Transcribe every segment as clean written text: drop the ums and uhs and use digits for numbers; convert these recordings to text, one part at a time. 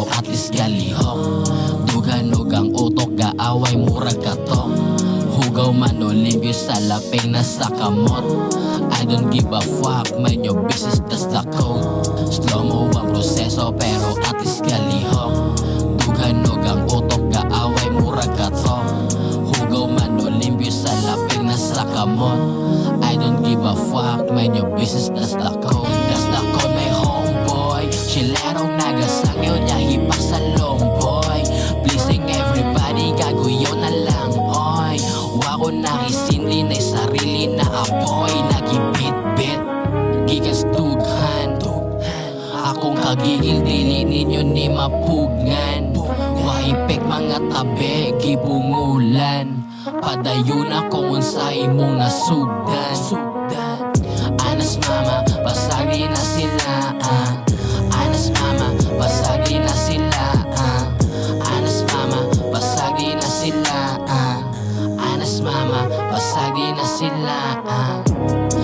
pero at least galihok. Duganog ang utok, gaaway murag katok. Hugaw man o limpyo sa lapeng nasa kamot. I don't give a fuck, man, your business, that's the code. Slow mo ang proseso pero at least galihok. Duganog ang utok, gaaway murag katok. Hugaw man o limpyo sa lapeng nasa kamot. I don't give a fuck, man, your business, that's the code. That's the code, my homeboy. Chilerong nagasangyo niya hipak sa longboy. Pleasing everybody, gaguyo na lang, oy. Wako nakisinli na'y sarili na apoy. Nagibit-bit, gigas dughan. Akong kagigil, dili ninyo ni mapugngan. Wahipek mga tabi, gibungulan. Padayon ako unsay mong nasugdan. Anas mama, pasagi na sila. Anas mama, pasagi na sila. Anas mama, pasagi na sila. Anas mama, pasagi na sila.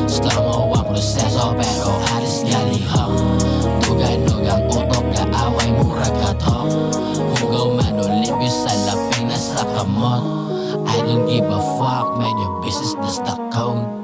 Slow mo ang proseso pero alis galihok. Duganog ang utok, gaaway murag katok. Hugaw man o limpyo sa lapeng nasa kamot. I don't give a fuck, man, your business, that's the code.